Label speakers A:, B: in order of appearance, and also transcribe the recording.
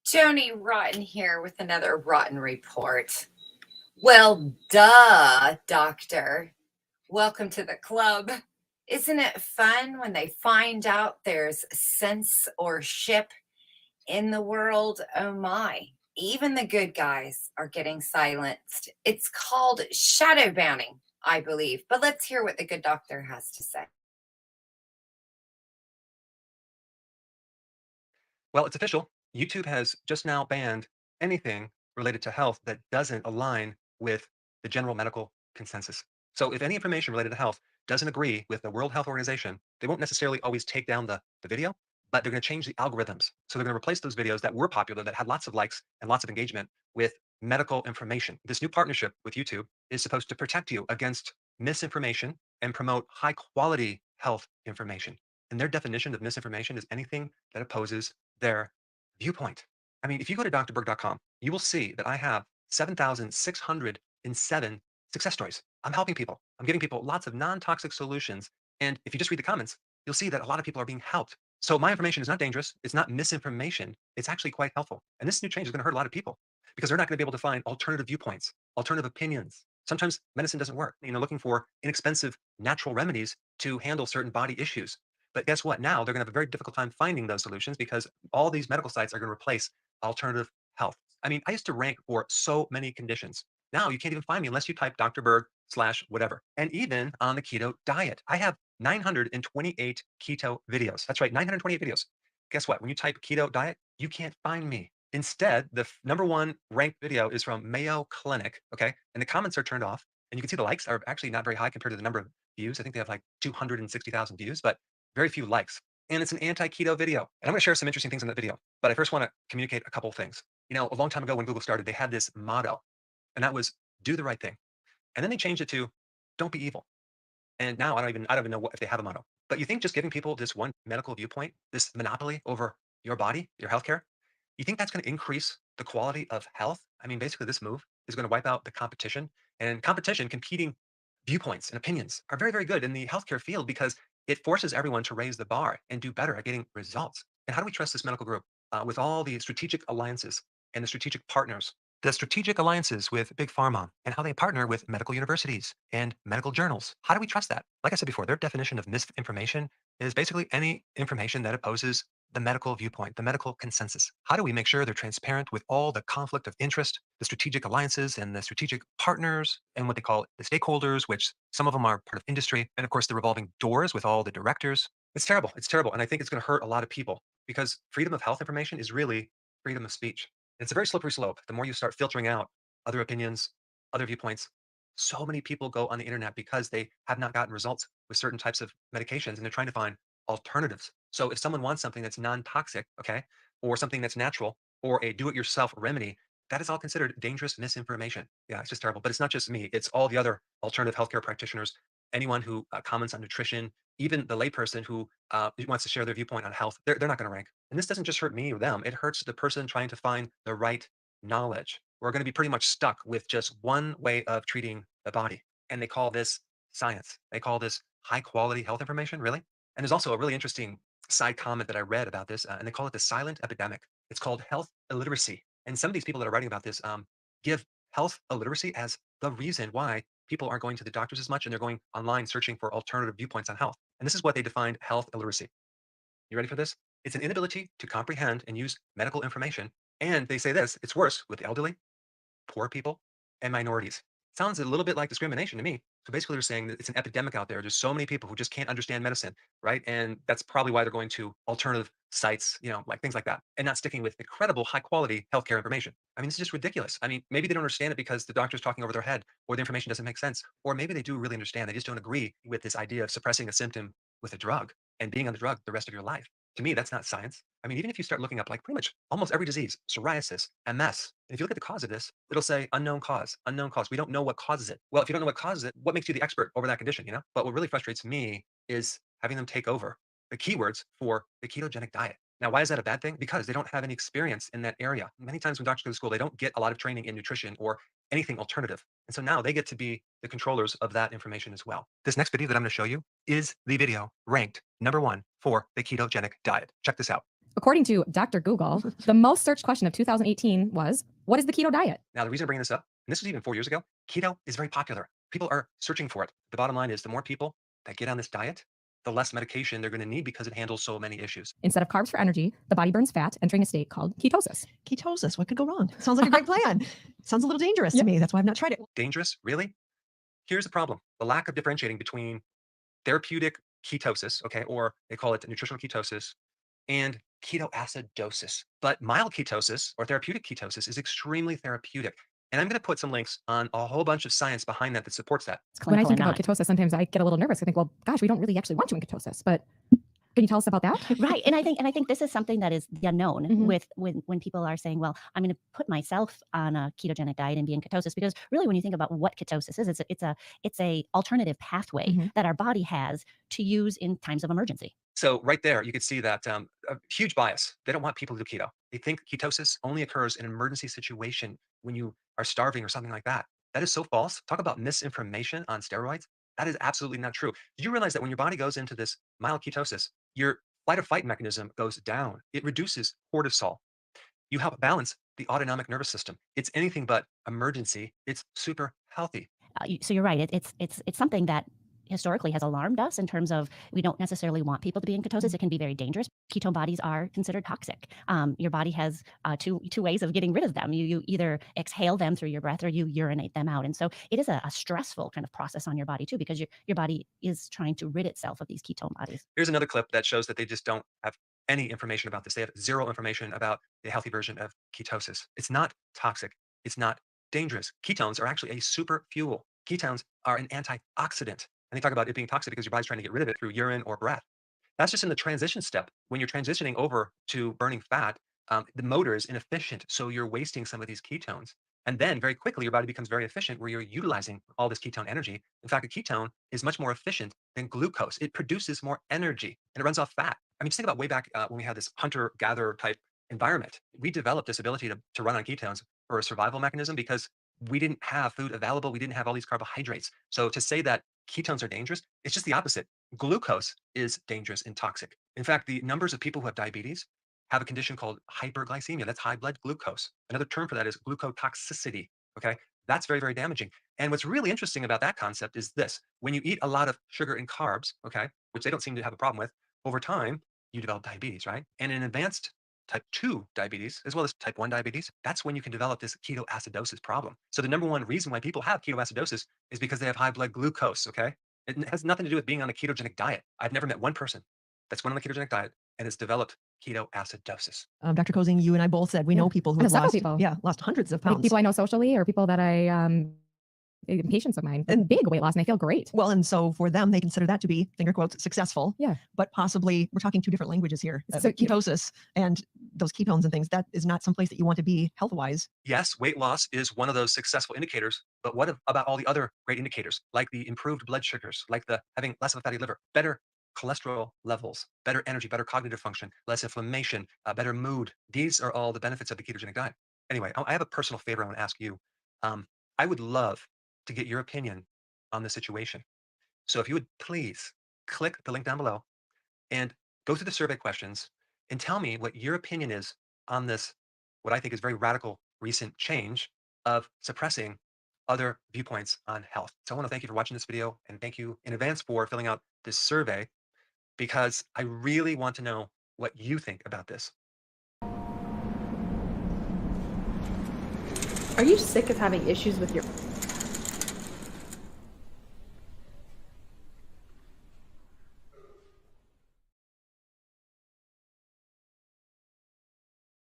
A: Joni Rotten here with another rotten report. Well, duh, doctor. Welcome to the club. Isn't it fun when they find out there's sense or ship in the world? Oh my. Even the good guys are getting silenced. It's called shadow banning, I believe. But let's hear what the good doctor has to say.
B: Well, it's official. YouTube has just now banned anything related to health that doesn't align with the general medical consensus. So if any information related to health doesn't agree with the World Health Organization, they won't necessarily always take down the video, but they're going to change the algorithms. So they're going to replace those videos that were popular, that had lots of likes and lots of engagement with medical information. This new partnership with YouTube is supposed to protect you against misinformation and promote high quality health information. And their definition of misinformation is anything that opposes their viewpoint. I mean, if you go to drberg.com, you will see that I have 7,607 success stories. I'm helping people. I'm giving people lots of non-toxic solutions. And if you just read the comments, you'll see that a lot of people are being helped. So my information is not dangerous. It's not misinformation. It's actually quite helpful. And this new change is going to hurt a lot of people because they're not going to be able to find alternative viewpoints, alternative opinions. Sometimes medicine doesn't work. Looking for inexpensive natural remedies to handle certain body issues. But guess what? Now they're going to have a very difficult time finding those solutions because all these medical sites are going to replace alternative health. I mean, I used to rank for so many conditions. Now you can't even find me unless you type Dr. Berg slash whatever. And even on the keto diet, I have 928 keto videos. That's right, 928 videos. Guess what? When you type keto diet, you can't find me. Instead, the number one ranked video is from Mayo Clinic. Okay. And the comments are turned off. And you can see the likes are actually not very high compared to the number of views. I think they have like 260,000 views, but very few likes. And it's an anti-keto video. And I'm going to share some interesting things in that video. But I first want to communicate a couple of things. A long time ago when Google started, they had this motto, and that was do the right thing. And then they changed it to don't be evil. And now I don't even know if they have a motto. But you think just giving people this one medical viewpoint, this monopoly over your body, your healthcare, you think that's going to increase the quality of health? I mean, basically, this move is going to wipe out the competition. And competition, competing viewpoints and opinions are very, very good in the healthcare field because it forces everyone to raise the bar and do better at getting results. And how do we trust this medical group with all the strategic alliances and the strategic partners? The strategic alliances with big pharma and how they partner with medical universities and medical journals. How do we trust that? Like I said before, their definition of misinformation is basically any information that opposes the medical viewpoint, the medical consensus. How do we make sure they're transparent with all the conflict of interest, the strategic alliances and the strategic partners, and what they call the stakeholders, which some of them are part of industry, and of course the revolving doors with all the directors? It's terrible. It's terrible. And I think it's going to hurt a lot of people because freedom of health information is really freedom of speech. It's a very slippery slope. The more you start filtering out other opinions, other viewpoints, so many people go on the internet because they have not gotten results with certain types of medications and they're trying to find alternatives. So if someone wants something that's non-toxic, okay, or something that's natural, or a do-it-yourself remedy, that is all considered dangerous misinformation. Yeah, it's just terrible. But it's not just me; it's all the other alternative healthcare practitioners, anyone who comments on nutrition, even the layperson who wants to share their viewpoint on health. They're not going to rank. And this doesn't just hurt me or them; it hurts the person trying to find the right knowledge. We're going to be pretty much stuck with just one way of treating the body, and they call this science. They call this high quality health information. Really? And there's also a really interesting side comment that I read about this, and they call it the silent epidemic. It's called health illiteracy. And some of these people that are writing about this give health illiteracy as the reason why people aren't going to the doctors as much and they're going online searching for alternative viewpoints on health. And this is what they defined health illiteracy. You ready for this? It's an inability to comprehend and use medical information. And they say this it's worse with the elderly, poor people, and minorities. Sounds a little bit like discrimination to me. So basically, they're saying that it's an epidemic out there. There's so many people who just can't understand medicine, right? And that's probably why they're going to alternative sites, like things like that, and not sticking with incredible high quality healthcare information. I mean, it's just ridiculous. I mean, maybe they don't understand it because the doctor's talking over their head, or the information doesn't make sense, or maybe they do really understand. They just don't agree with this idea of suppressing a symptom with a drug and being on the drug the rest of your life. To me, that's not science. I mean, even if you start looking up like pretty much almost every disease, psoriasis, MS, and if you look at the cause of this, it'll say unknown cause, unknown cause. We don't know what causes it. Well, if you don't know what causes it, what makes you the expert over that condition? But what really frustrates me is having them take over the keywords for the ketogenic diet. Now, why is that a bad thing? Because they don't have any experience in that area. Many times when doctors go to school, they don't get a lot of training in nutrition or anything alternative. And so now they get to be the controllers of that information as well. This next video that I'm going to show you is the video ranked number one for the ketogenic diet. Check this out.
C: According to Dr. Google, the most searched question of 2018 was, what is the keto diet?
B: Now, the reason I'm bringing this up, and this was even 4 years ago, keto is very popular. People are searching for it. The bottom line is the more people that get on this diet, the less medication they're going to need because it handles so many issues.
C: Instead of carbs for energy, the body burns fat, entering a state called ketosis.
D: Ketosis, what could go wrong? Sounds like a great plan. Sounds a little dangerous to me. That's why I've not tried it.
B: Dangerous? Really? Here's the problem. The lack of differentiating between therapeutic ketosis, okay, or they call it nutritional ketosis, and ketoacidosis. But mild ketosis or therapeutic ketosis is extremely therapeutic. And I'm going to put some links on a whole bunch of science behind that that supports that.
C: When I think about ketosis, sometimes I get a little nervous. I think, well, gosh, we don't really actually want you in ketosis, but can you tell us about that?
E: Right. And I think this is something that is the unknown with when people are saying, well, I'm going to put myself on a ketogenic diet and be in ketosis, because really when you think about what ketosis is, it's a alternative pathway that our body has to use in times of emergency.
B: So right there, you can see that a huge bias. They don't want people to do keto. They think ketosis only occurs in an emergency situation when you are starving or something like that. That is so false. Talk about misinformation on steroids. That is absolutely not true. Did you realize that when your body goes into this mild ketosis, your flight or fight mechanism goes down? It reduces cortisol. You help balance the autonomic nervous system. It's anything but emergency. It's super healthy.
E: So you're right. It's something that historically has alarmed us in terms of we don't necessarily want people to be in ketosis. It can be very dangerous. Ketone bodies are considered toxic. Your body has two ways of getting rid of them. You either exhale them through your breath or you urinate them out. And so it is a stressful kind of process on your body too, because your body is trying to rid itself of these ketone bodies.
B: Here's another clip that shows that they just don't have any information about this. They have zero information about the healthy version of ketosis. It's not toxic. It's not dangerous. Ketones are actually a super fuel. Ketones are an antioxidant. And they talk about it being toxic because your body's trying to get rid of it through urine or breath. That's just in the transition step. When you're transitioning over to burning fat, the motor is inefficient. So you're wasting some of these ketones. And then very quickly, your body becomes very efficient where you're utilizing all this ketone energy. In fact, a ketone is much more efficient than glucose. It produces more energy and it runs off fat. I mean, just think about way back when we had this hunter-gatherer type environment. We developed this ability to run on ketones for a survival mechanism because we didn't have food available. We didn't have all these carbohydrates. So to say that ketones are dangerous, it's just the opposite. Glucose is dangerous and toxic. In fact, the numbers of people who have diabetes have a condition called hyperglycemia. That's high blood glucose. Another term for that is glucotoxicity. Okay. That's very, very damaging. And what's really interesting about that concept is this: when you eat a lot of sugar and carbs, okay, which they don't seem to have a problem with, over time, you develop diabetes, right? And in advanced type 2 diabetes, as well as type 1 diabetes, that's when you can develop this ketoacidosis problem. So the number one reason why people have ketoacidosis is because they have high blood glucose, okay? It has nothing to do with being on a ketogenic diet. I've never met one person that's went on a ketogenic diet and has developed ketoacidosis.
D: Dr. Kozing, you and I both said we know people who have lost,
C: people.
D: lost hundreds of pounds.
C: People I know socially or people that I patients of mine, and big weight loss, and they feel great.
D: Well, and so for them, they consider that to be, finger quotes, successful.
C: Yeah.
D: But possibly we're talking two different languages here.
C: So
D: ketosis and those ketones and things, that is not someplace that you want to be health-wise.
B: Yes, weight loss is one of those successful indicators, but what about all the other great indicators, like the improved blood sugars, like the having less of a fatty liver, better cholesterol levels, better energy, better cognitive function, less inflammation, better mood? These are all the benefits of the ketogenic diet. Anyway, I have a personal favor I want to ask you. I would love to get your opinion on the situation. So if you would please click the link down below and go through the survey questions and tell me what your opinion is on this, what I think is very radical recent change of suppressing other viewpoints on health. So I want to thank you for watching this video and thank you in advance for filling out this survey, because I really want to know what you think about this.
F: Are you sick of having issues with your